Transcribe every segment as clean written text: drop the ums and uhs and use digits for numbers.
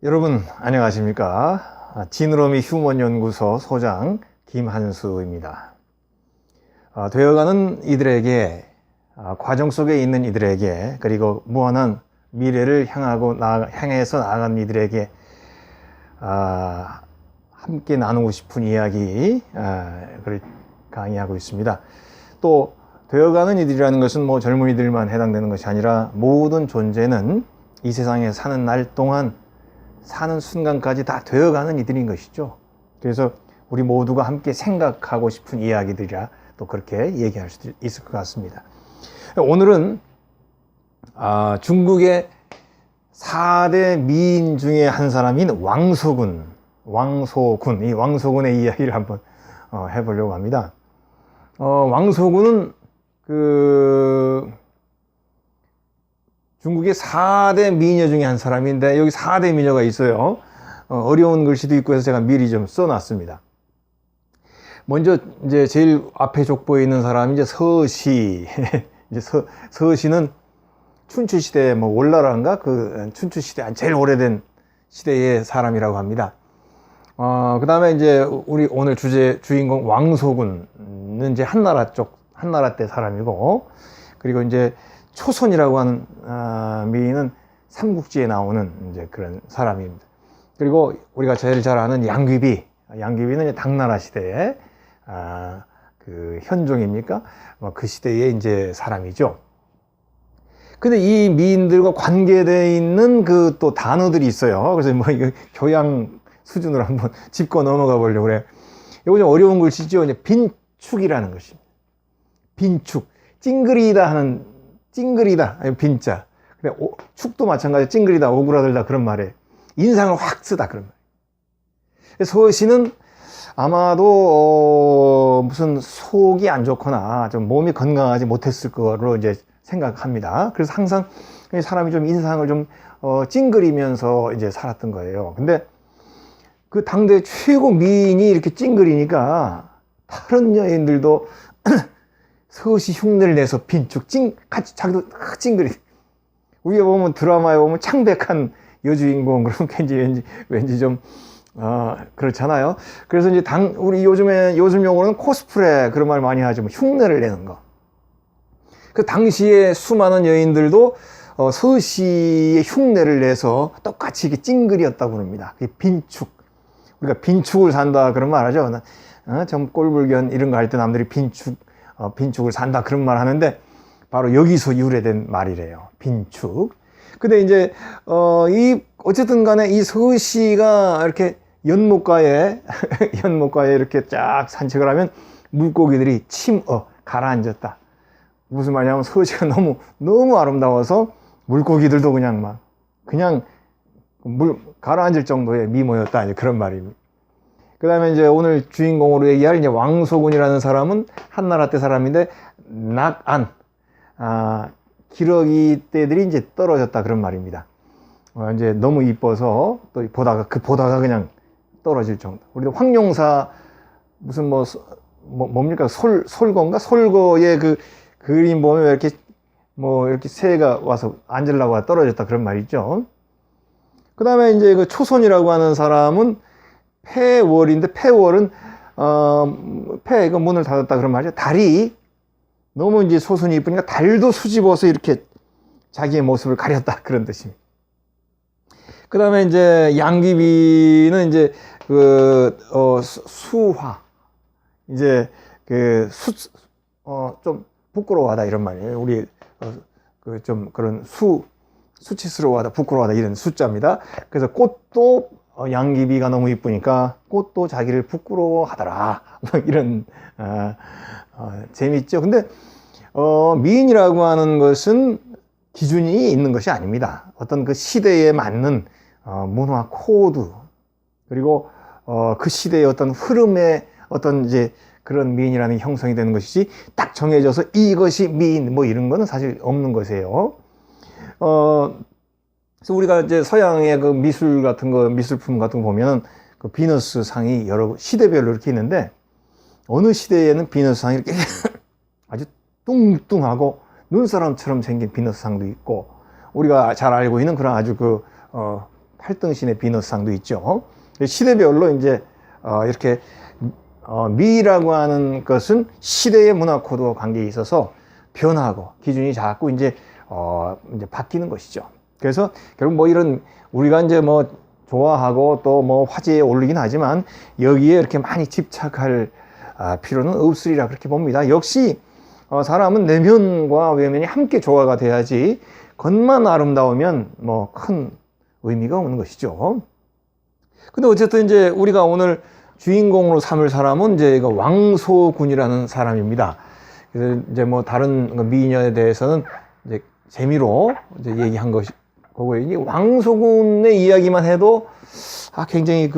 여러분 안녕하십니까? 지느러미 휴먼연구소 소장 김한수입니다. 되어가는 이들에게, 과정 속에 있는 이들에게, 그리고 무한한 미래를 향해서 나아가는 이들에게 함께 나누고 싶은 이야기, 를 강의하고 있습니다. 또 되어가는 이들이라는 것은 젊은이들만 해당되는 것이 아니라 모든 존재는 이 세상에 사는 날 동안, 사는 순간까지 다 되어가는 이들인 것이죠. 그래서 우리 모두가 함께 생각하고 싶은 이야기들이라 또 그렇게 얘기할 수도 있을 것 같습니다. 오늘은 중국의 4대 미인 중에 한 사람인 왕소군, 이 왕소군의 이야기를 한번 해보려고 합니다. 왕소군은 중국의 4대 미녀 중에 한 사람인데, 여기 4대 미녀가 있어요. 어려운 글씨도 있고 해서 제가 미리 좀 써놨습니다. 먼저 이제 제일 앞에 족보에 있는 사람이 이제 서시. 이제 서시는 춘추시대 올나라인가 춘추시대 제일 오래된 시대의 사람이라고 합니다. 그 다음에 이제 우리 오늘 주인공 왕소군은 이제 한나라 때 사람이고, 그리고 이제 초선이라고 하는 미인은 삼국지에 나오는 이제 그런 사람입니다. 그리고 우리가 제일 잘 아는 양귀비는 이제 당나라 시대의 그 현종입니까? 그 시대의 이제 사람이죠. 근데 이 미인들과 관계되어 있는 그 또 단어들이 있어요. 그래서 이거 교양 수준으로 한번 짚고 넘어가 보려고 그래요. 이거 좀 어려운 글씨죠. 이제 빈축이라는 것입니다. 빈축, 찡그리다, 빈자. 근데 축도 마찬가지, 찡그리다, 오그라들다 그런 말이에요. 인상을 확 쓰다 그런 말이에요. 서시는 아마도 무슨 속이 안 좋거나 좀 몸이 건강하지 못했을 거로 이제 생각합니다. 그래서 항상 사람이 좀 인상을 좀 찡그리면서 이제 살았던 거예요. 근데 그 당대 최고 미인이 이렇게 찡그리니까 다른 여인들도 서시 흉내를 내서 빈축, 같이 자기도 찡그리. 우리가 보면 드라마에 보면 창백한 여주인공, 그런 게 왠지 좀, 그렇잖아요. 그래서 이제 우리 요즘 용어로는 코스프레, 그런 말 많이 하죠. 흉내를 내는 거. 그 당시에 수많은 여인들도 서시의 흉내를 내서 똑같이 이렇게 찡그리었다고 합니다. 그게 빈축. 우리가 빈축을 산다, 그런 말 하죠. 좀 꼴불견 이런 거 할 때 남들이 빈축을 산다 그런 말 하는데, 바로 여기서 유래된 말이래요. 빈축. 근데 이제 어쨌든 간에 이 서시가 이렇게 연못가에 이렇게 쫙 산책을 하면 물고기들이 가라앉았다. 무슨 말이냐면 서시가 너무 아름다워서 물고기들도 그냥 가라앉을 정도의 미모였다, 이제 그런 말입니다. 그 다음에 이제 오늘 주인공으로 얘기할 이제 왕소군이라는 사람은 한나라 때 사람인데, 기러기 떼들이 이제 떨어졌다, 그런 말입니다. 이제 너무 이뻐서 또 보다가 그냥 떨어질 정도. 우리도 황룡사 무슨 뭡니까? 솔거의 그 그림 보면 이렇게 새가 와서 앉으려고 떨어졌다, 그런 말 있죠. 그 다음에 이제 그 초선이라고 하는 사람은 폐월인데, 폐월은 폐가 문을 닫았다, 그런 말이죠. 달이 너무 이제 소선이 이쁘니까 달도 수집어서 이렇게 자기의 모습을 가렸다, 그런 뜻입니다. 그 다음에 이제 양귀비는 이제 수화, 이제 좀 부끄러워하다, 이런 말이에요. 우리 좀 그런 수치스러워하다, 부끄러워하다, 이런 숫자입니다. 그래서 꽃도 양귀비가 너무 이쁘니까 꽃도 자기를 부끄러워하더라, 이런 재밌죠. 근데 미인이라고 하는 것은 기준이 있는 것이 아닙니다. 어떤 그 시대에 맞는 문화 코드, 그리고 그 시대의 어떤 흐름의 어떤 이제 그런 미인이라는 게 형성이 되는 것이지, 딱 정해져서 이것이 미인 이런 거는 사실 없는 것이에요. 그래서 우리가 이제 서양의 그 미술품 같은 거 보면 그 비너스 상이 여러 시대별로 이렇게 있는데, 어느 시대에는 비너스 상이 이렇게 아주 뚱뚱하고 눈사람처럼 생긴 비너스 상도 있고, 우리가 잘 알고 있는 그런 아주 8등신의 비너스상도 있죠. 시대별로 이제 이렇게 미라고 하는 것은 시대의 문화 코드와 관계에 있어서 변화하고 기준이 자꾸 이제 바뀌는 것이죠. 그래서 결국 뭐 이런 우리가 이제 뭐 좋아하고 또 뭐 화제에 오르긴 하지만 여기에 이렇게 많이 집착할 필요는 없으리라 그렇게 봅니다. 역시 사람은 내면과 외면이 함께 조화가 돼야지 겉만 아름다우면 뭐 큰 의미가 없는 것이죠. 근데 어쨌든 이제 우리가 오늘 주인공으로 삼을 사람은 이제 왕소군이라는 사람입니다. 그래서 이제 뭐 다른 미녀에 대해서는 이제 재미로 이제 얘기한 거고요. 이 왕소군의 이야기만 해도 굉장히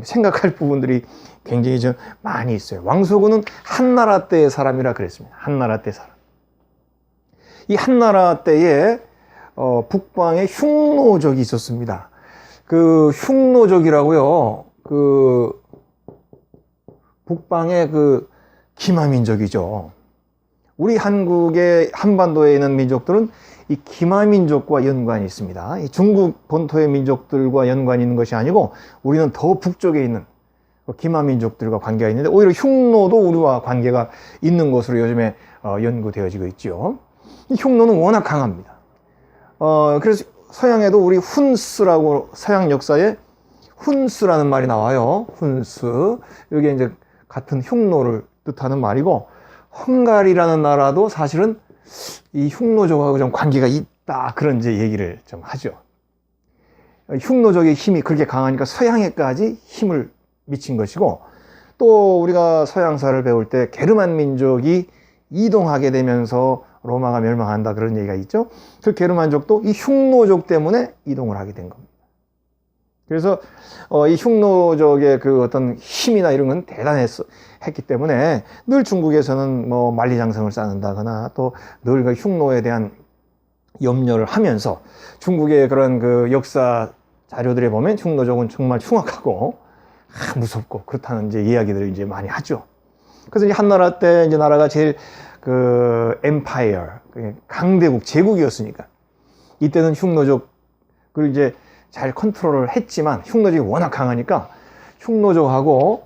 생각할 부분들이 굉장히 좀 많이 있어요. 왕소군은 한나라 때의 사람이라 그랬습니다. 한나라 때 사람. 이 한나라 때에 북방에 흉노족이 있었습니다. 그 흉노족이라고요. 북방의 기마민족이죠. 우리 한국의 한반도에 있는 민족들은 이 기마민족과 연관이 있습니다. 이 중국 본토의 민족들과 연관이 있는 것이 아니고 우리는 더 북쪽에 있는 기마민족들과 관계가 있는데 오히려 흉노도 우리와 관계가 있는 것으로 요즘에 연구되어지고 있죠. 이 흉노는 워낙 강합니다. 그래서 서양에도 우리 훈스라고 서양 역사에 훈스라는 말이 나와요. 훈스. 이게 이제 같은 흉노를 뜻하는 말이고 헝가리라는 나라도 사실은 이 흉노족하고 좀 관계가 있다. 그런 이제 얘기를 좀 하죠. 흉노족의 힘이 그렇게 강하니까 서양에까지 힘을 미친 것이고 또 우리가 서양사를 배울 때 게르만 민족이 이동하게 되면서 로마가 멸망한다 그런 얘기가 있죠. 그 게르만족도 이 흉노족 때문에 이동을 하게 된 겁니다. 그래서 이 흉노족의 어떤 힘이나 이런 건 대단했기 때문에 늘 중국에서는 뭐 만리장성을 쌓는다거나 또 늘 그 흉노에 대한 염려를 하면서 중국의 그런 역사 자료들에 보면 흉노족은 정말 흉악하고 무섭고 그렇다는 이제 이야기들을 이제 많이 하죠. 그래서 이제 한나라 때 이제 나라가 제일 엠파이어, 강대국, 제국이었으니까 이때는 흉노족을 이제 잘 컨트롤을 했지만 흉노족이 워낙 강하니까 흉노족하고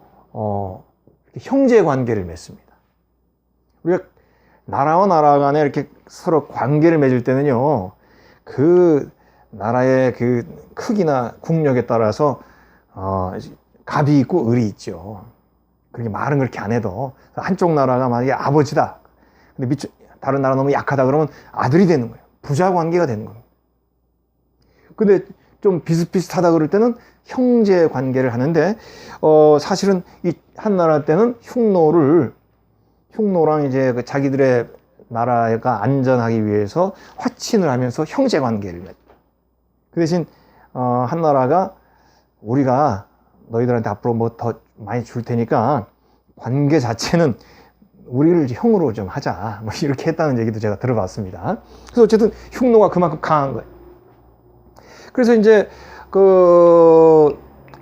형제 관계를 맺습니다. 우리가 나라와 나라 간에 이렇게 서로 관계를 맺을 때는요, 그 나라의 크기나 국력에 따라서 갑이 있고 을이 있죠. 그렇게 말은 그렇게 안 해도 한쪽 나라가 만약에 아버지다. 근데 다른 나라 너무 약하다 그러면 아들이 되는 거예요. 부자 관계가 되는 겁니다. 근데 좀 비슷비슷하다 그럴 때는 형제 관계를 하는데 사실은 이 한나라 때는 흉노랑 이제 자기들의 나라가 안전하기 위해서 화친을 하면서 형제 관계를 맺다. 그 대신 한나라가 우리가 너희들한테 앞으로 뭐 더 많이 줄 테니까 관계 자체는 우리를 형으로 좀 하자. 뭐 이렇게 했다는 얘기도 제가 들어봤습니다. 그래서 어쨌든 흉노가 그만큼 강한 거예요. 그래서 이제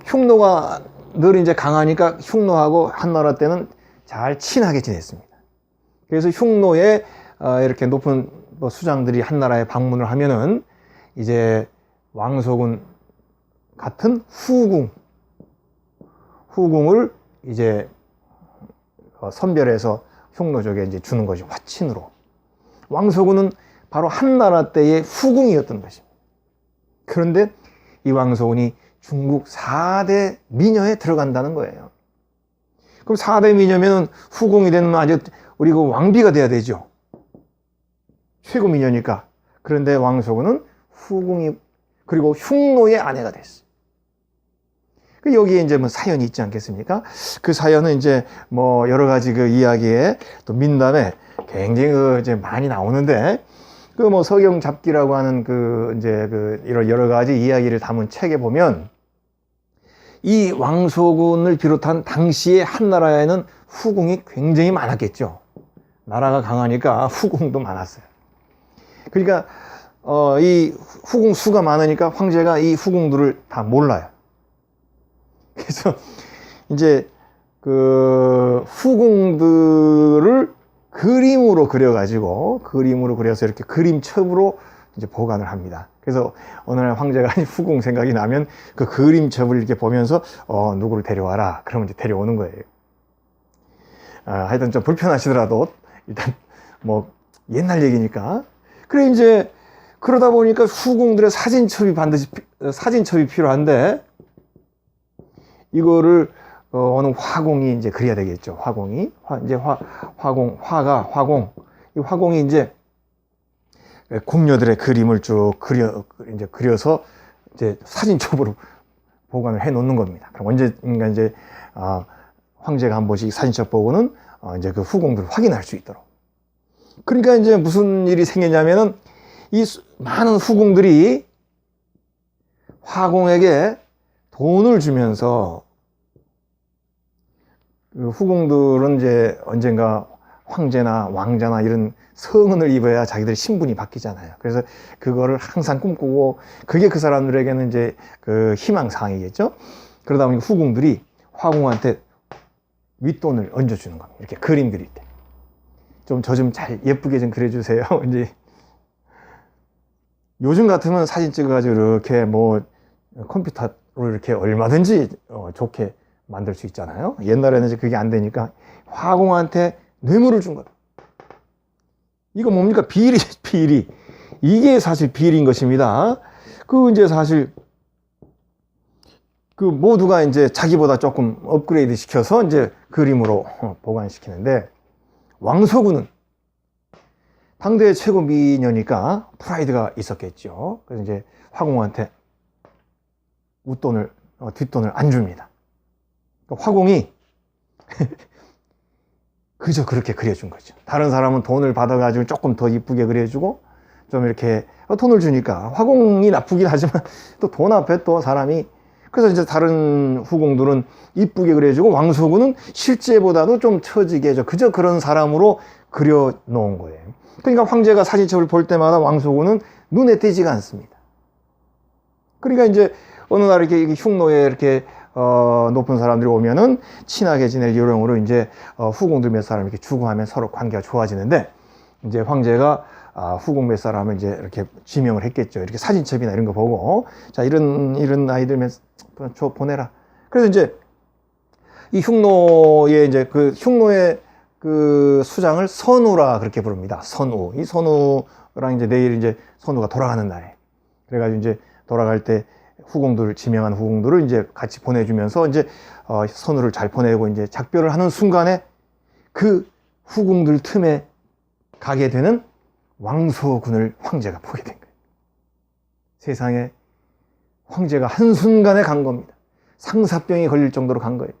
흉노가 늘 이제 강하니까 흉노하고 한나라 때는 잘 친하게 지냈습니다. 그래서 흉노에 이렇게 높은 수장들이 한나라에 방문을 하면은 이제 왕소군 같은 후궁을 이제 선별해서 흉노족에 이제 주는 것이 화친으로. 왕소군은 바로 한나라 때의 후궁이었던 것입니다. 그런데 이 왕소군이 중국 4대 미녀에 들어간다는 거예요. 그럼 4대 미녀면 후궁이 되면 아주 우리 왕비가 돼야 되죠. 최고 미녀니까. 그런데 왕소군은 후궁이 그리고 흉노의 아내가 됐어요. 여기에 이제 뭐 사연이 있지 않겠습니까? 그 사연은 이제 뭐 여러 가지 이야기에 또 민담에 굉장히 이제 많이 나오는데 뭐 서경 잡기라고 하는 이런 여러 가지 이야기를 담은 책에 보면 이 왕소군을 비롯한 당시의 한나라에는 후궁이 굉장히 많았겠죠. 나라가 강하니까 후궁도 많았어요. 그러니까 이 후궁 수가 많으니까 황제가 이 후궁들을 다 몰라요. 그래서 이제 후궁들을 그림으로 그려서 이렇게 그림첩으로 이제 보관을 합니다. 그래서 어느 날 황제가 후궁 생각이 나면 그 그림첩을 이렇게 보면서 누구를 데려와라. 그러면 이제 데려오는 거예요. 하여튼 좀 불편하시더라도 일단 뭐 옛날 얘기니까. 그래 이제 그러다 보니까 후궁들의 사진첩이 필요한데 이거를 어느 화공이 이제 그려야 되겠죠. 화공이 이 화공이 이제 궁녀들의 그림을 쭉 그려서 이제 사진첩으로 보관을 해 놓는 겁니다. 그럼 언젠가 이제 황제가 한 번씩 사진첩 보고는 이제 그 후궁들을 확인할 수 있도록. 그러니까 이제 무슨 일이 생겼냐면은 이 많은 후궁들이 화공에게 돈을 주면서 그 후궁들은 이제 언젠가 황제나 왕자나 이런 성은을 입어야 자기들 신분이 바뀌잖아요. 그래서 그거를 항상 꿈꾸고 그게 그 사람들에게는 이제 그 희망사항이겠죠. 그러다 보니까 후궁들이 화공한테 윗돈을 얹어주는 겁니다. 이렇게 그림 그릴 때. 좀 저 좀 잘 예쁘게 좀 그려주세요. 이제 요즘 같으면 사진 찍어가지고 이렇게 뭐 컴퓨터로 이렇게 얼마든지 좋게 만들 수 있잖아요. 옛날에는 이제 그게 안 되니까 화공한테 뇌물을 준 거다. 이거 뭡니까? 비리. 이게 사실 비리인 것입니다. 이제 사실 그 모두가 이제 자기보다 조금 업그레이드 시켜서 이제 그림으로 보관시키는데 왕서구는 당대의 최고 미녀니까 프라이드가 있었겠죠. 그래서 이제 화공한테 뒷돈을 안 줍니다. 화공이 그저 그렇게 그려준 거죠. 다른 사람은 돈을 받아가지고 조금 더 이쁘게 그려주고 좀 이렇게 돈을 주니까 화공이 나쁘긴 하지만 또 돈 앞에 또 사람이 그래서 이제 다른 후궁들은 이쁘게 그려주고 왕서구는 실제보다도 좀 처지게 그저 그런 사람으로 그려 놓은 거예요. 그러니까 황제가 사진첩을 볼 때마다 왕서구는 눈에 띄지가 않습니다. 그러니까 이제 어느 날 이렇게 흉노에 이렇게 높은 사람들이 오면은 친하게 지낼 요령으로 이제 후궁들 몇 사람 이렇게 주고하면 서로 관계가 좋아지는데 이제 황제가 후궁 몇 사람을 이제 이렇게 지명을 했겠죠. 이렇게 사진첩이나 이런 거 보고 자 이런 아이들 몇 보내라. 그래서 이제 이 흉노의 이제 그 흉노의 그 수장을 선우라 그렇게 부릅니다. 선우. 이 선우랑 이제 내일 이제 선우가 돌아가는 날에 그래가지고 이제 돌아갈 때 지명한 후궁들을 이제 같이 보내주면서 이제 선우를 잘 보내고 이제 작별을 하는 순간에 그 후궁들 틈에 가게 되는 왕서군을 황제가 보게 된 거예요. 세상에 황제가 한순간에 간 겁니다. 상사병이 걸릴 정도로 간 거예요.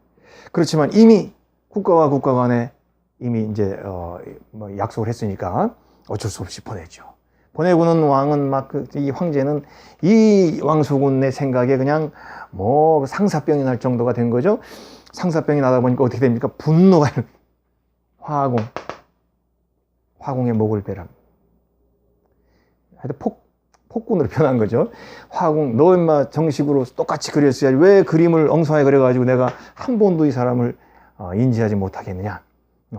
그렇지만 이미 국가와 국가 간에 이미 이제 뭐 약속을 했으니까 어쩔 수 없이 보내죠. 보내고는 왕은 이 황제는 이 왕서군의 생각에 그냥 뭐 상사병이 날 정도가 된 거죠. 상사병이 나다 보니까 어떻게 됩니까? 분노가 화공의 목을 베라. 하여튼 폭군으로 변한 거죠. 화공, 너 인마 정식으로 똑같이 그렸어야지 왜 그림을 엉성하게 그려가지고 내가 한 번도 이 사람을 인지하지 못하겠느냐.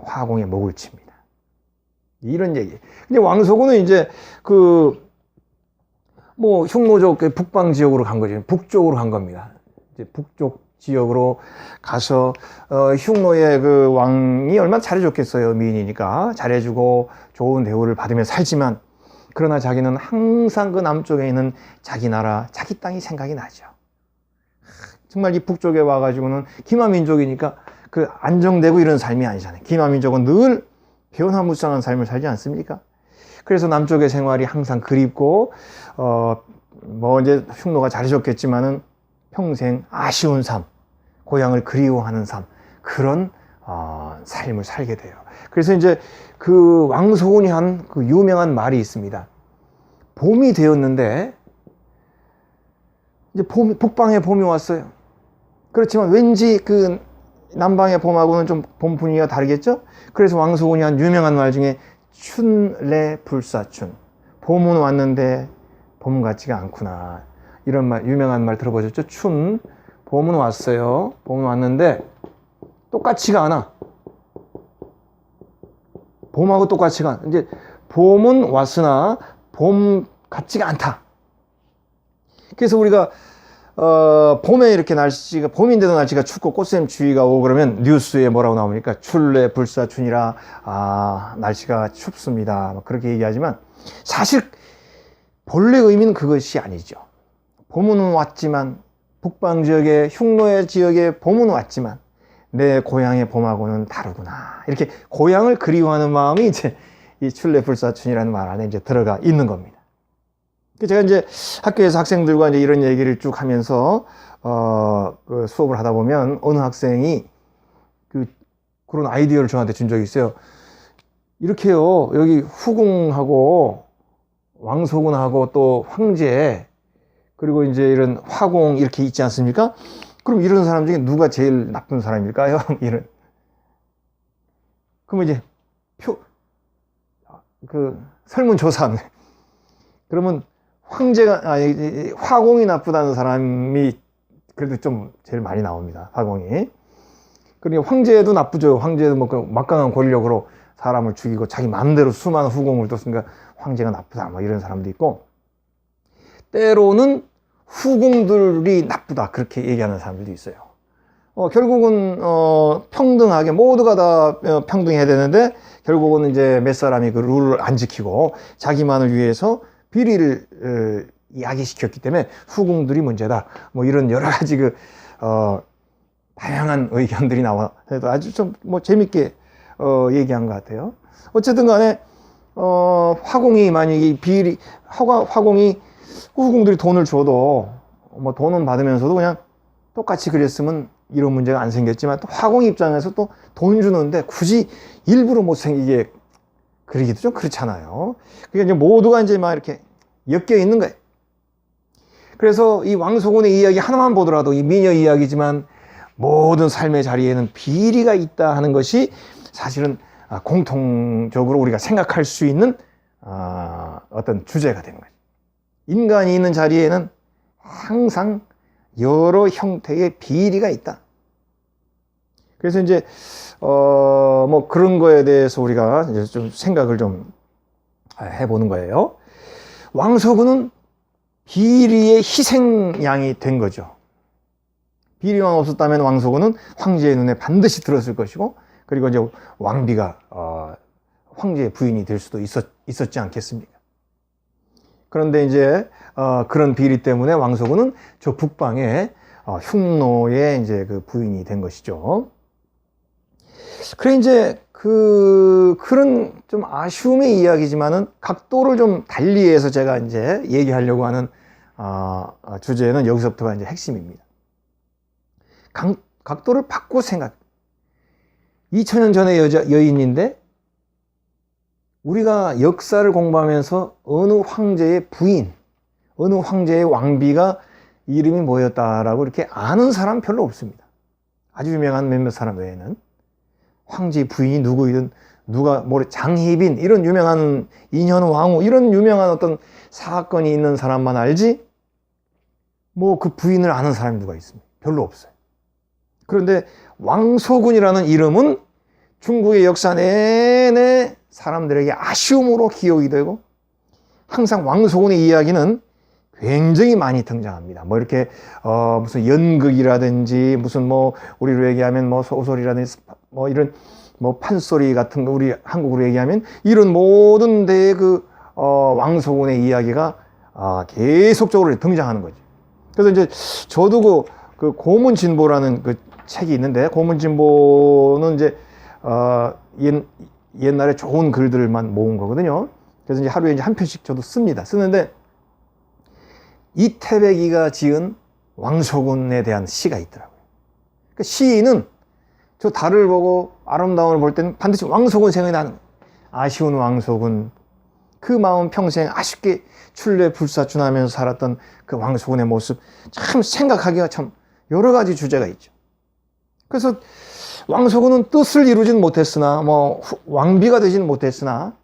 화공의 목을 칩니다. 이런 얘기. 근데 왕서군은 이제 뭐 흉노족 북방 지역으로 간 거죠. 북쪽으로 간 겁니다. 이제 북쪽 지역으로 가서 흉노의 그 왕이 얼마나 잘해줬겠어요. 미인이니까 잘해주고 좋은 대우를 받으며 살지만 그러나 자기는 항상 그 남쪽에 있는 자기 나라, 자기 땅이 생각이 나죠. 정말 이 북쪽에 와가지고는 기마민족이니까 그 안정되고 이런 삶이 아니잖아요. 기마민족은 늘 변화무쌍한 삶을 살지 않습니까? 그래서 남쪽의 생활이 항상 그립고 뭐 이제 흉노가 잘해줬겠지만은 평생 아쉬운 삶, 고향을 그리워하는 삶, 그런 삶을 살게 돼요. 그래서 이제 그 왕서군이 한 그 유명한 말이 있습니다. 봄이 되었는데 이제 북방에 봄이 왔어요. 그렇지만 왠지 그 남방의 봄하고는 좀 봄 분위기가 다르겠죠? 그래서 왕서군이 한 유명한 말 중에 춘래 불사춘, 봄은 왔는데 봄 같지가 않구나, 이런 말, 유명한 말 들어보셨죠? 봄은 왔어요. 봄은 왔는데 똑같지가 않아. 봄하고 똑같지가 않아. 이제 봄은 왔으나 봄 같지가 않다. 그래서 우리가 봄에 이렇게 날씨가, 봄인데도 날씨가 춥고 꽃샘추위가 오고 그러면 뉴스에 뭐라고 나옵니까? 출래 불사춘이라, 날씨가 춥습니다. 그렇게 얘기하지만 사실 본래 의미는 그것이 아니죠. 봄은 왔지만, 북방 지역의 흉노의 지역의 봄은 왔지만 내 고향의 봄하고는 다르구나. 이렇게 고향을 그리워하는 마음이 이제 이 출래 불사춘이라는 말 안에 이제 들어가 있는 겁니다. 제가 이제 학교에서 학생들과 이제 이런 얘기를 쭉 하면서 그 수업을 하다 보면 어느 학생이 그런 아이디어를 저한테 준 적이 있어요. 이렇게요, 여기 후궁하고 왕소군하고 또 황제, 그리고 이제 이런 화공 이렇게 있지 않습니까? 그럼 이런 사람 중에 누가 제일 나쁜 사람일까요? 이런. 그러면 이제 설문조사. 그러면 화공이 나쁘다는 사람이 그래도 좀 제일 많이 나옵니다. 화공이. 그러니까 황제도 나쁘죠. 황제도 뭐 막강한 권력으로 사람을 죽이고 자기 마음대로 수많은 후궁을 뒀으니까 황제가 나쁘다, 뭐 이런 사람도 있고, 때로는 후궁들이 나쁘다, 그렇게 얘기하는 사람들도 있어요. 결국은 평등하게 모두가 다 평등해야 되는데 결국은 이제 몇 사람이 그 룰을 안 지키고 자기만을 위해서 비리를 야기시켰기 때문에 후궁들이 문제다, 뭐 이런 여러 가지 다양한 의견들이 나와서 아주 좀 뭐 재밌게 얘기한 것 같아요. 어쨌든 간에 화공이 만약에 화공이 후궁들이 돈을 줘도 뭐 돈은 받으면서도 그냥 똑같이 그랬으면 이런 문제가 안 생겼지만, 또 화공 입장에서 또 돈 주는데 굳이 일부러 못생기게 그리기도 좀 그렇잖아요. 그러니까 이제 모두가 이제 막 이렇게 엮여 있는 거예요. 그래서 이 왕소군의 이야기 하나만 보더라도 이 미녀 이야기지만 모든 삶의 자리에는 비리가 있다 하는 것이 사실은 공통적으로 우리가 생각할 수 있는 어떤 주제가 되는 거예요. 인간이 있는 자리에는 항상 여러 형태의 비리가 있다. 그래서 이제 뭐 그런 거에 대해서 우리가 이제 좀 생각을 좀 해보는 거예요. 왕소군은 비리의 희생양이 된 거죠. 비리만 없었다면 왕소군은 황제의 눈에 반드시 들었을 것이고, 그리고 이제 왕비가 황제의 부인이 될 수도 있었지 않겠습니까? 그런데 이제 그런 비리 때문에 왕소군은 저 북방의 흉노의 이제 그 부인이 된 것이죠. 그래 이제 그런 좀 아쉬움의 이야기지만은 각도를 좀 달리해서 제가 이제 얘기하려고 하는 주제는 여기서부터가 이제 핵심입니다. 각도를 바꿔 생각. 2000년 전의 여인인데 우리가 역사를 공부하면서 어느 황제의 부인, 어느 황제의 왕비가 이름이 뭐였다라고 이렇게 아는 사람 별로 없습니다. 아주 유명한 몇몇 사람 외에는. 황제의 부인이 누구이든, 누가 장희빈 이런 유명한 인현왕후 이런 유명한 어떤 사건이 있는 사람만 알지, 뭐 그 부인을 아는 사람이 누가 있습니까? 별로 없어요. 그런데 왕소군이라는 이름은 중국의 역사 내내 사람들에게 아쉬움으로 기억이 되고, 항상 왕소군의 이야기는 굉장히 많이 등장합니다. 뭐 이렇게 무슨 연극이라든지 무슨 뭐 우리로 얘기하면 뭐 소설이라든지 뭐 이런 뭐 판소리 같은 거, 우리 한국으로 얘기하면 이런 모든 데에 왕소군의 이야기가 계속적으로 등장하는 거죠. 그래서 이제 저도 그 고문진보라는 그 책이 있는데, 고문진보는 이제 옛날에 좋은 글들만 모은 거거든요. 그래서 이제 하루에 이제 한 편씩 저도 쓰는데 이태백이가 지은 왕소군에 대한 시가 있더라고요. 그 시인은 저 달을 보고 아름다움을 볼 때는 반드시 왕소군 생각이 나는 거예요. 아쉬운 왕소군, 그 마음 평생 아쉽게 출래 불사춘하면서 살았던 그 왕소군의 모습, 참 생각하기가 참 여러 가지 주제가 있죠. 그래서 왕소군은 뜻을 이루진 못했으나, 뭐 왕비가 되지는 못했으나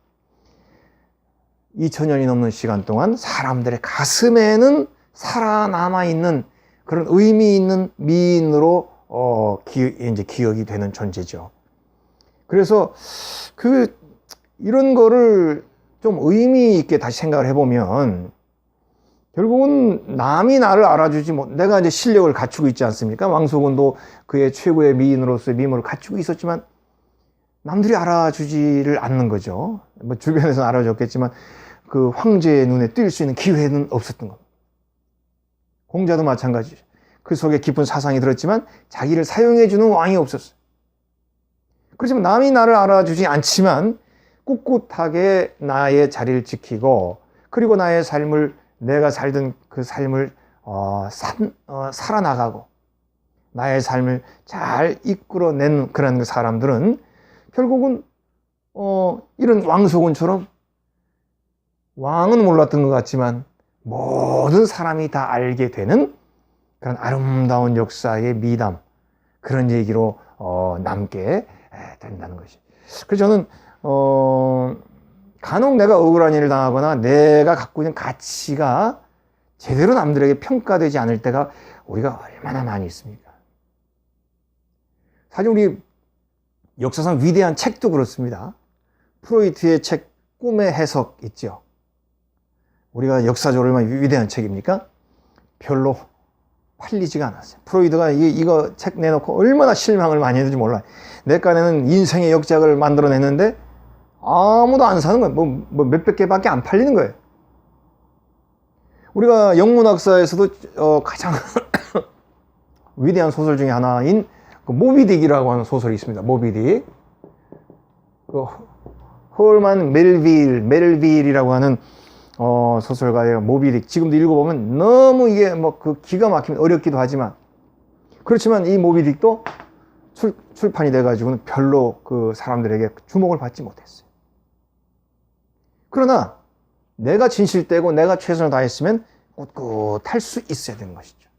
2000년이 넘는 시간 동안 사람들의 가슴에는 살아남아 있는 그런 의미 있는 미인으로 이제 기억이 되는 존재죠. 그래서 이런 거를 좀 의미 있게 다시 생각을 해보면, 결국은 남이 나를 알아주지 못, 내가 이제 실력을 갖추고 있지 않습니까? 왕소군도 그의 최고의 미인으로서의 미모를 갖추고 있었지만 남들이 알아주지를 않는 거죠. 뭐 주변에서는 알아줬겠지만 그 황제의 눈에 띌 수 있는 기회는 없었던 겁니다. 공자도 마찬가지죠. 그 속에 깊은 사상이 들었지만 자기를 사용해주는 왕이 없었어요. 그렇지만 남이 나를 알아주지 않지만 꿋꿋하게 나의 자리를 지키고 그리고 나의 삶을 내가 살던 그 삶을 살아나가고 나의 삶을 잘 이끌어낸 그런 사람들은 결국은 이런 왕소군처럼 왕은 몰랐던 것 같지만 모든 사람이 다 알게 되는 그런 아름다운 역사의 미담, 그런 얘기로 남게 된다는 것이. 그래서 저는 간혹 내가 억울한 일을 당하거나 내가 갖고 있는 가치가 제대로 남들에게 평가되지 않을 때가 우리가 얼마나 많이 있습니까? 사실 우리 역사상 위대한 책도 그렇습니다. 프로이트의 책 꿈의 해석 있죠. 우리가 역사적으로 얼마나 위대한 책입니까? 별로 팔리지가 않았어요. 프로이트가 이거 책 내놓고 얼마나 실망을 많이 했는지 몰라요. 내 깐에는 인생의 역작을 만들어냈는데 아무도 안 사는 거예요. 뭐 몇백 개밖에 안 팔리는 거예요. 우리가 영문학사에서도 가장 위대한 소설 중에 하나인 그 모비딕이라고 하는 소설이 있습니다. 모비딕. 그 헐만 멜빌이라고 하는 소설가예요. 모비딕. 지금도 읽어보면 너무 이게 뭐 그 기가 막히면 어렵기도 하지만 그렇지만 이 모비딕도 출판이 돼가지고는 별로 그 사람들에게 주목을 받지 못했어요. 그러나 내가 진실되고 내가 최선을 다했으면 꿋꿋할 수 있어야 되는 것이죠.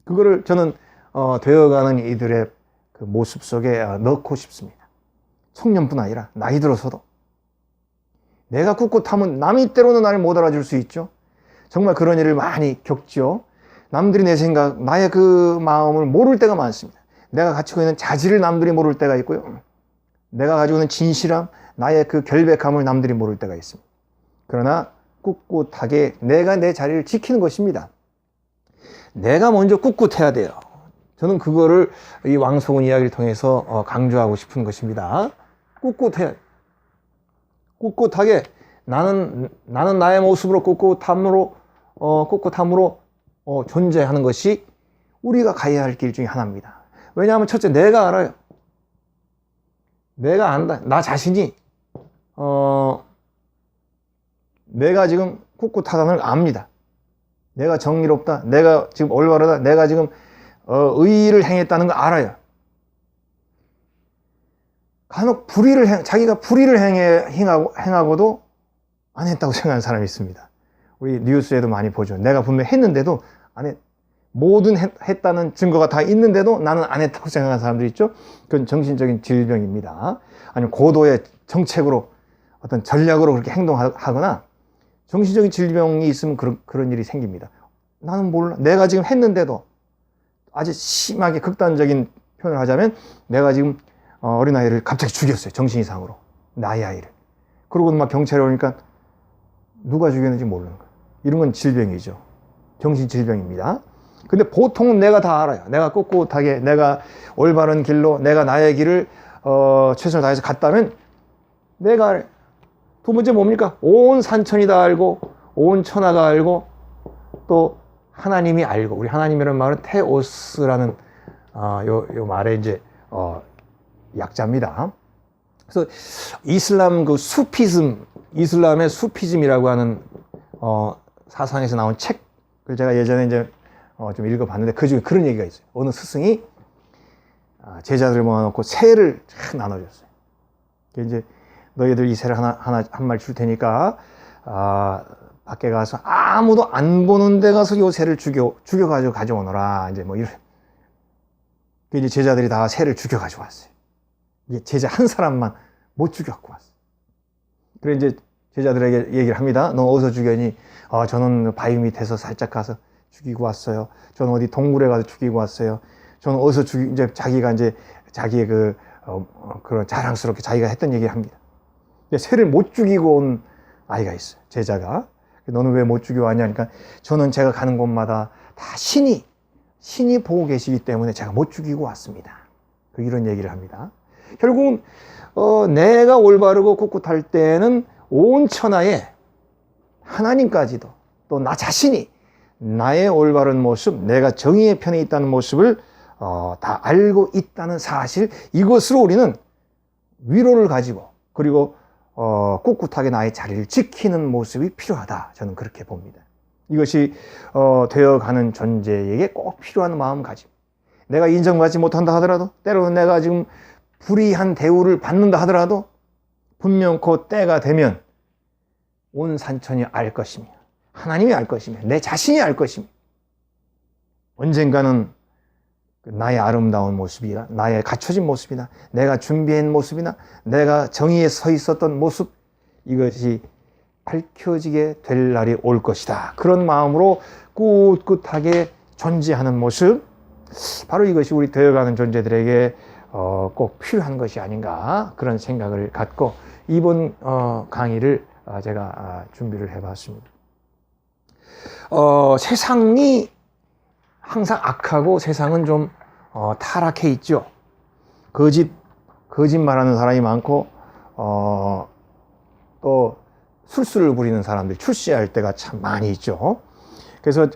그거를 저는 되어가는 이들의 그 모습 속에 넣고 싶습니다. 청년뿐 아니라 나이 들어서도 내가 꿋꿋하면 남이 때로는 나를 못 알아줄 수 있죠. 정말 그런 일을 많이 겪죠. 남들이 내 생각, 나의 그 마음을 모를 때가 많습니다. 내가 가지고 있는 자질을 남들이 모를 때가 있고요. 내가 가지고 있는 진실함, 나의 그 결백함을 남들이 모를 때가 있습니다. 그러나 꿋꿋하게 내가 내 자리를 지키는 것입니다. 내가 먼저 꿋꿋해야 돼요. 저는 그거를 이 왕소군 이야기를 통해서 강조하고 싶은 것입니다. 꿋꿋해야 돼요. 꿋꿋하게 나는 나의 모습으로 꿋꿋함으로 존재하는 것이 우리가 가야 할 길 중에 하나입니다. 왜냐하면 첫째, 내가 알아요. 내가 안다. 나 자신이 내가 지금 꿋꿋하다는 걸 압니다. 내가 정의롭다. 내가 지금 올바르다. 내가 지금 의의를 행했다는 걸 알아요. 간혹 자기가 불의를 행하고도 안 했다고 생각하는 사람이 있습니다. 우리 뉴스에도 많이 보죠. 내가 분명히 했는데도 모든 했다는 증거가 다 있는데도 나는 안 했다고 생각하는 사람들이 있죠. 그건 정신적인 질병입니다. 아니면 고도의 정책으로 어떤 전략으로 그렇게 행동하거나 정신적인 질병이 있으면 그런 일이 생깁니다. 나는 몰라. 내가 지금 했는데도 아주 심하게 극단적인 표현을 하자면 내가 지금 어린아이를 갑자기 죽였어요. 정신 이상으로. 나의 아이를. 그러고 막 경찰에 오니까 누가 죽였는지 모르는 거예요. 이런 건 질병이죠. 정신질병입니다. 근데 보통은 내가 다 알아요. 내가 꿋꿋하게 내가 올바른 길로 내가 나의 길을 최선을 다해서 갔다면 내가 알아요. 두 번째 뭡니까? 온 산천이 다 알고 온 천하가 알고 또 하나님이 알고. 우리 하나님이라는 말은 테오스라는 요 말의 이제 약자입니다. 그래서 이슬람 그 이슬람의 수피즘이라고 하는 사상에서 나온 책을 제가 예전에 이제 좀 읽어봤는데 그 중에 그런 얘기가 있어요. 어느 스승이 제자들을 모아놓고 새를 나눠줬어요. 이제 너희들 이 새를 한 마리 줄 테니까 밖에 가서 아무도 안 보는 데 가서 요 새를 죽여가지고 가져오너라. 이제 뭐 이런. 이제 제자들이 다 새를 죽여가지고 왔어요. 이게 제자 한 사람만 못 죽여갖고 왔어요. 그래 이제 제자들에게 얘기를 합니다. 너 어디서 죽였니? 저는 바위 밑에서 살짝 가서 죽이고 왔어요. 저는 어디 동굴에 가서 죽이고 왔어요. 저는 어디서 이제 자기가 이제 자기의 그런 자랑스럽게 자기가 했던 얘기를 합니다. 근데 새를 못 죽이고 온 아이가 있어요. 제자가. 너는 왜 못 죽여왔냐 하니까 저는 제가 가는 곳마다 다 신이 보고 계시기 때문에 제가 못 죽이고 왔습니다. 이런 얘기를 합니다. 결국은 내가 올바르고 꿋꿋할 때는 온 천하에 하나님까지도 또 나 자신이 나의 올바른 모습, 내가 정의의 편에 있다는 모습을 다 알고 있다는 사실, 이것으로 우리는 위로를 가지고 그리고 꿋꿋하게 나의 자리를 지키는 모습이 필요하다. 저는 그렇게 봅니다. 이것이 되어가는 존재에게 꼭 필요한 마음가짐. 내가 인정받지 못한다 하더라도, 때로는 내가 지금 불이한 대우를 받는다 하더라도 분명 그 때가 되면 온 산천이 알 것이며 하나님이 알 것이며 내 자신이 알 것이며 언젠가는 나의 아름다운 모습이나 나의 갖춰진 모습이나 내가 준비한 모습이나 내가 정의에 서 있었던 모습, 이것이 밝혀지게 될 날이 올 것이다. 그런 마음으로 꿋꿋하게 존재하는 모습, 바로 이것이 우리 되어가는 존재들에게 꼭 필요한 것이 아닌가, 그런 생각을 갖고 이번 강의를 제가 준비를 해봤습니다. 세상이 항상 악하고 세상은 좀 타락해 있죠. 거짓말하는 사람이 많고 또 술수를 부리는 사람들이 출세할 때가 참 많이 있죠. 그래서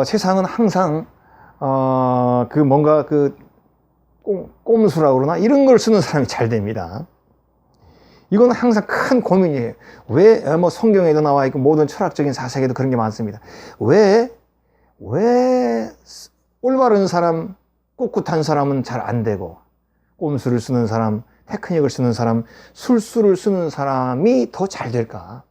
세상은 항상 뭔가 꼼수라고 그러나 이런 걸 쓰는 사람이 잘 됩니다. 이건 항상 큰 고민이에요. 왜 성경에도 나와 있고 모든 철학적인 사색에도 그런 게 많습니다. 왜 올바른 사람, 꿋꿋한 사람은 잘 안 되고 꼼수를 쓰는 사람, 테크닉을 쓰는 사람, 술수를 쓰는 사람이 더 잘 될까?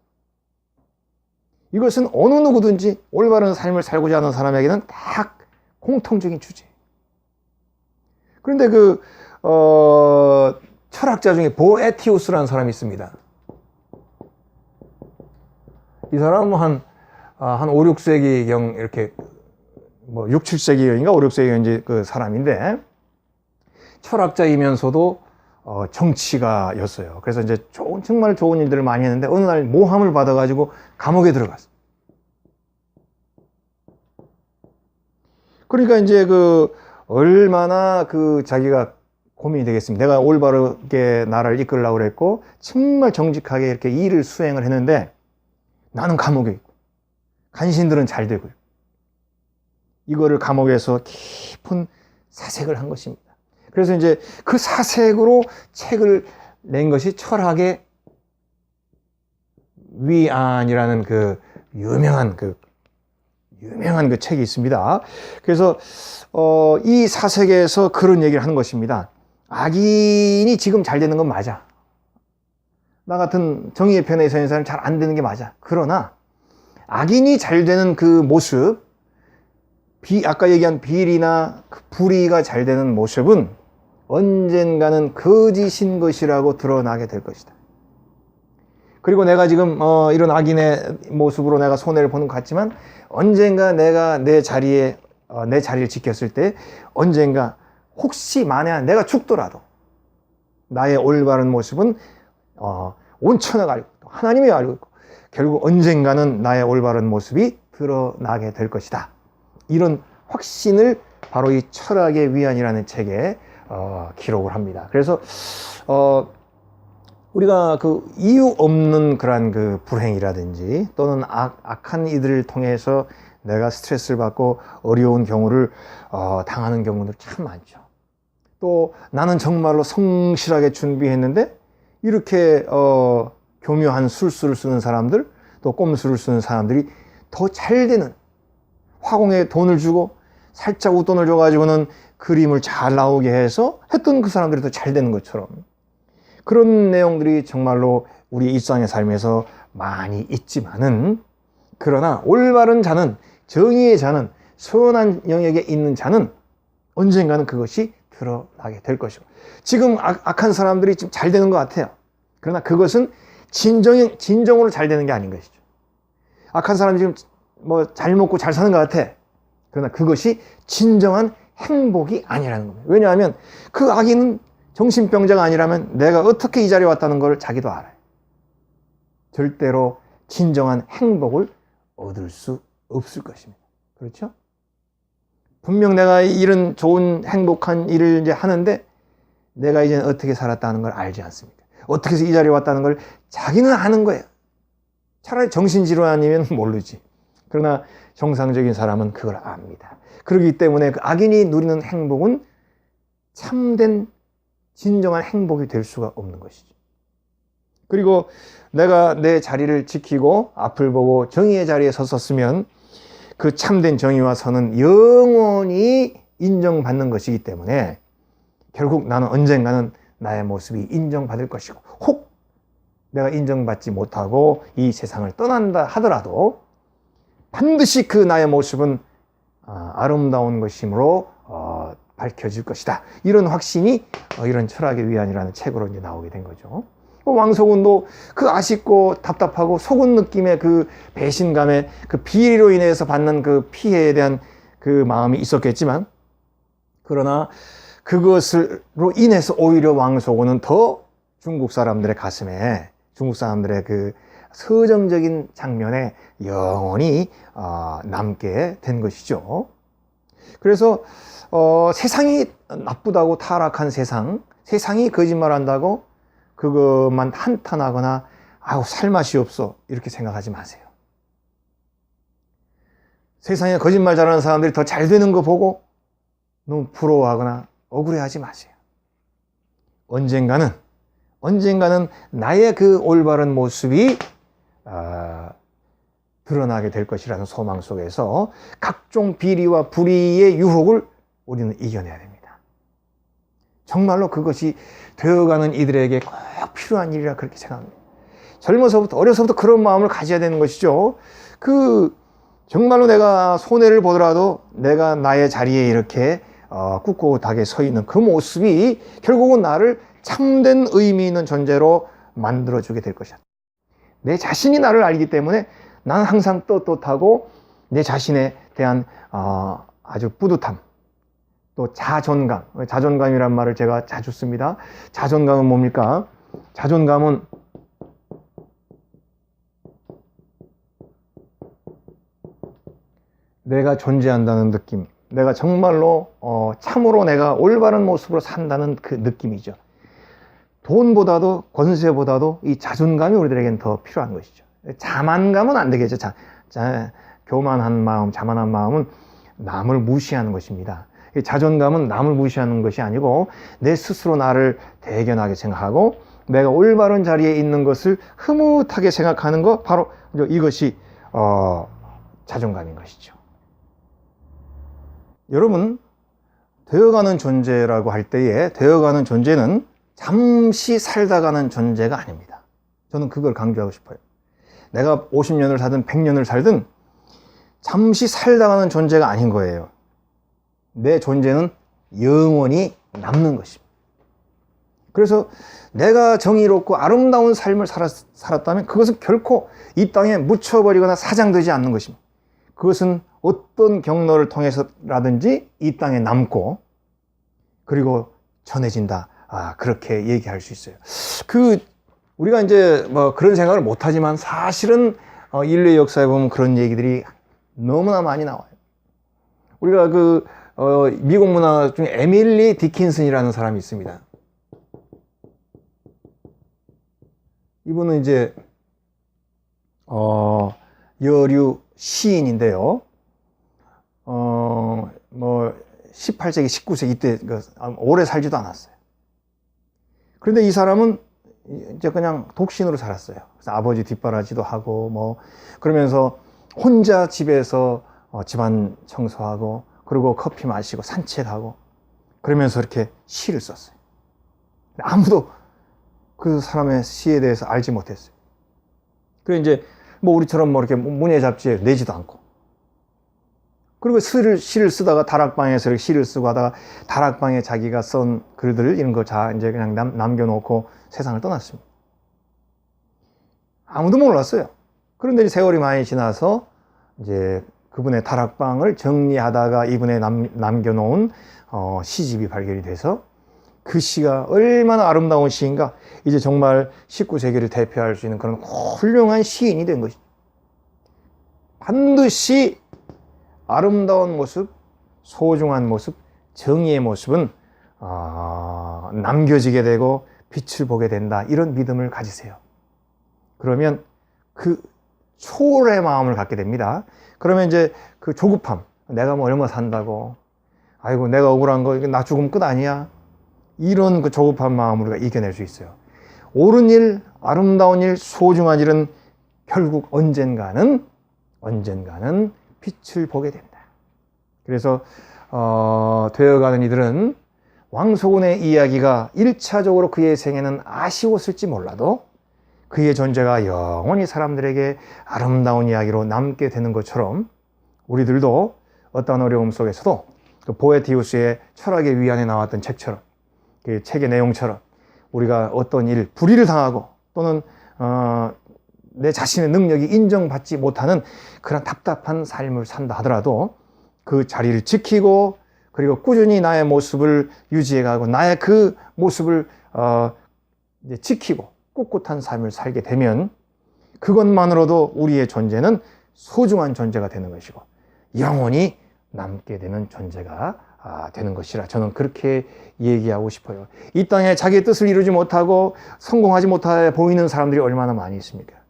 이것은 어느 누구든지 올바른 삶을 살고자 하는 사람에게는 다 공통적인 주제예요. 그런데 철학자 중에 보에티우스라는 사람이 있습니다. 이 사람은 한 5, 6세기경 이렇게 6, 7세기인가 5, 6세기경 이제 그 사람인데 철학자이면서도 정치가였어요. 그래서 이제 정말 좋은 일들을 많이 했는데 어느 날 모함을 받아가지고 감옥에 들어갔어요. 그러니까 이제 얼마나 자기가 고민이 되겠습니다. 내가 올바르게 나라를 이끌려고 그랬고 정말 정직하게 이렇게 일을 수행을 했는데 나는 감옥에 있고 간신들은 잘 되고요. 이거를 감옥에서 깊은 사색을 한 것입니다. 그래서 이제 그 사색으로 책을 낸 것이 철학의 위안이라는 유명한 책이 있습니다. 그래서 이 사색에서 그런 얘기를 하는 것입니다. 악인이 지금 잘 되는 건 맞아. 나 같은 정의의 편에 서 있는 사람은 잘 안 되는 게 맞아. 그러나 악인이 잘 되는 그 모습, 아까 얘기한 비리나 불의가 잘 되는 모습은 언젠가는 거짓인 것이라고 드러나게 될 것이다. 그리고 내가 지금 이런 악인의 모습으로 내가 손해를 보는 것 같지만 언젠가 내가 내 자리를 지켰을 때 언젠가 혹시 만약 내가 죽더라도 나의 올바른 모습은 온 천하가 알고 하나님이 알고 있고 결국 언젠가는 나의 올바른 모습이 드러나게 될 것이다. 이런 확신을 바로 이 철학의 위안이라는 책에 기록을 합니다. 그래서 우리가 이유 없는 그러한 불행이라든지 또는 악한 이들을 통해서 내가 스트레스를 받고 어려운 경우를 당하는 경우들 참 많죠. 또 나는 정말로 성실하게 준비했는데 이렇게 교묘한 술수를 쓰는 사람들, 또 꼼수를 쓰는 사람들이 더 잘 되는, 화공에 돈을 주고 살짝 웃돈을 줘가지고는 그림을 잘 나오게 해서 했던 그 사람들이 더 잘 되는 것처럼 그런 내용들이 정말로 우리 일상의 삶에서 많이 있지만은, 그러나 올바른 자는, 정의의 자는, 선한 영역에 있는 자는 언젠가는 그것이 드러나게 될 것이고, 지금 악한 사람들이 지금 잘 되는 것 같아요. 그러나 그것은 진정으로 잘 되는 게 아닌 것이죠. 악한 사람이 지금 잘 먹고 잘 사는 것 같아. 그러나 그것이 진정한 행복이 아니라는 겁니다. 왜냐하면 그 악인은 정신병자가 아니라면 내가 어떻게 이 자리에 왔다는 걸 자기도 알아요. 절대로 진정한 행복을 얻을 수 없을 것입니다. 그렇죠? 분명 내가 이런 좋은 행복한 일을 이제 하는데 내가 이제 어떻게 살았다는 걸 알지 않습니까? 어떻게 해서 이 자리에 왔다는 걸 자기는 아는 거예요. 차라리 정신질환이면 모르지. 그러나 정상적인 사람은 그걸 압니다. 그렇기 때문에 그 악인이 누리는 행복은 참된 진정한 행복이 될 수가 없는 것이죠. 그리고 내가 내 자리를 지키고 앞을 보고 정의의 자리에 섰었으면 그 참된 정의와 선은 영원히 인정받는 것이기 때문에 결국 나는 언젠가는 나의 모습이 인정받을 것이고, 혹 내가 인정받지 못하고 이 세상을 떠난다 하더라도 반드시 그 나의 모습은 아름다운 것이므로 밝혀질 것이다. 이런 확신이 이런 철학의 위안이라는 책으로 이제 나오게 된 거죠. 왕소군도 그 아쉽고 답답하고 속은 느낌의 그 배신감에 그 비리로 인해서 받는 그 피해에 대한 그 마음이 있었겠지만, 그러나 그것으로 인해서 오히려 왕소군은 더 중국 사람들의 가슴에, 중국 사람들의 그 서정적인 장면에 영원히 남게 된 것이죠. 그래서 세상이 나쁘다고 타락한 세상이 거짓말한다고 그것만 한탄하거나 아우 살맛이 없어 이렇게 생각하지 마세요. 세상에 거짓말 잘하는 사람들이 더 잘 되는 거 보고 너무 부러워하거나 억울해하지 마세요. 언젠가는 나의 그 올바른 모습이 드러나게 될 것이라는 소망 속에서 각종 비리와 불의의 유혹을 우리는 이겨내야 됩니다. 정말로 그것이 되어가는 이들에게 꼭 필요한 일이라 그렇게 생각합니다. 어려서부터 그런 마음을 가져야 되는 것이죠. 정말로 내가 손해를 보더라도 내가 나의 자리에 이렇게 꿋꿋하게 서 있는 그 모습이 결국은 나를 참된 의미 있는 존재로 만들어주게 될 것이다. 내 자신이 나를 알기 때문에 나는 항상 떳떳하고 내 자신에 대한 아주 뿌듯함, 또 자존감이란 말을 제가 자주 씁니다. 자존감은 뭡니까? 자존감은 내가 존재한다는 느낌, 내가 정말로 참으로 내가 올바른 모습으로 산다는 그 느낌이죠. 돈보다도 권세보다도 이 자존감이 우리들에게는 더 필요한 것이죠. 자만감은 안 되겠죠. 교만한 마음, 자만한 마음은 남을 무시하는 것입니다. 자존감은 남을 무시하는 것이 아니고 내 스스로 나를 대견하게 생각하고 내가 올바른 자리에 있는 것을 흐뭇하게 생각하는 것, 바로 이것이 자존감인 것이죠. 여러분, 되어가는 존재라고 할 때에 되어가는 존재는 잠시 살다가는 존재가 아닙니다. 저는 그걸 강조하고 싶어요. 내가 50년을 살든 100년을 살든 잠시 살다가는 존재가 아닌 거예요. 내 존재는 영원히 남는 것입니다. 그래서 내가 정의롭고 아름다운 삶을 살았다면 그것은 결코 이 땅에 묻혀버리거나 사장되지 않는 것입니다. 그것은 어떤 경로를 통해서라든지 이 땅에 남고 그리고 전해진다. 그렇게 얘기할 수 있어요. 우리가 이제 그런 생각을 못하지만 사실은 인류의 역사에 보면 그런 얘기들이 너무나 많이 나와요. 우리가 미국 문화 중에 에밀리 디킨슨이라는 사람이 있습니다. 이분은 이제 여류 시인인데요. 18세기, 19세기 이때 오래 살지도 않았어요. 그런데 이 사람은 이제 그냥 독신으로 살았어요. 그래서 아버지 뒷바라지도 하고 그러면서 혼자 집에서 집안 청소하고 그리고 커피 마시고 산책하고 그러면서 이렇게 시를 썼어요. 아무도 그 사람의 시에 대해서 알지 못했어요. 그래 이제 우리처럼 이렇게 문예 잡지에 내지도 않고, 그리고 시를 쓰다가 다락방에서 이렇게 시를 쓰고 하다가 다락방에 자기가 쓴 글들을 이런 거 이제 그냥 남겨놓고 세상을 떠났습니다. 아무도 몰랐어요. 그런데 세월이 많이 지나서 이제 그분의 다락방을 정리하다가 이분의 남겨놓은 시집이 발견이 돼서 그 시가 얼마나 아름다운 시인가, 이제 정말 19세기를 대표할 수 있는 그런 훌륭한 시인이 된 것이죠. 반드시 아름다운 모습, 소중한 모습, 정의의 모습은 남겨지게 되고 빛을 보게 된다. 이런 믿음을 가지세요. 그러면 그 초월의 마음을 갖게 됩니다. 그러면 이제 그 조급함, 내가 뭐 얼마 산다고, 아이고 내가 억울한 거, 나 죽으면 끝 아니야, 이런 그 조급한 마음을 우리가 이겨낼 수 있어요. 옳은 일, 아름다운 일, 소중한 일은 결국 언젠가는 빛을 보게 된다. 그래서 되어가는 이들은 왕소군의 이야기가 1차적으로 그의 생에는 아쉬웠을지 몰라도 그의 존재가 영원히 사람들에게 아름다운 이야기로 남게 되는 것처럼 우리들도 어떠한 어려움 속에서도 그 보에티우스의 철학의 위안에 나왔던 책처럼, 그 책의 내용처럼 우리가 어떤 일, 불의를 당하고 또는 내 자신의 능력이 인정받지 못하는 그런 답답한 삶을 산다 하더라도 그 자리를 지키고 그리고 꾸준히 나의 모습을 유지해가고 나의 그 모습을 이제 지키고 꿋꿋한 삶을 살게 되면 그것만으로도 우리의 존재는 소중한 존재가 되는 것이고 영원히 남게 되는 존재가 되는 것이라 저는 그렇게 얘기하고 싶어요. 이 땅에 자기의 뜻을 이루지 못하고 성공하지 못해 보이는 사람들이 얼마나 많이 있습니까?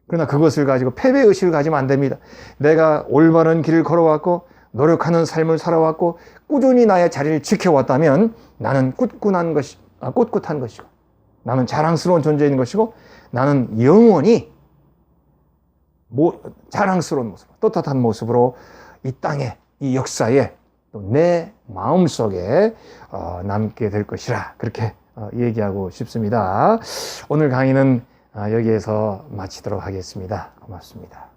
그러나 그것을 가지고 패배의식을 가지면 안 됩니다. 내가 올바른 길을 걸어왔고 노력하는 삶을 살아왔고 꾸준히 나의 자리를 지켜왔다면 나는 꿋꿋한 것이고 나는 자랑스러운 존재인 것이고 나는 영원히 자랑스러운 모습, 떳떳한 모습으로 이 땅에, 이 역사에 또 내 마음속에 남게 될 것이라 그렇게 얘기하고 싶습니다. 오늘 강의는 여기에서 마치도록 하겠습니다. 고맙습니다.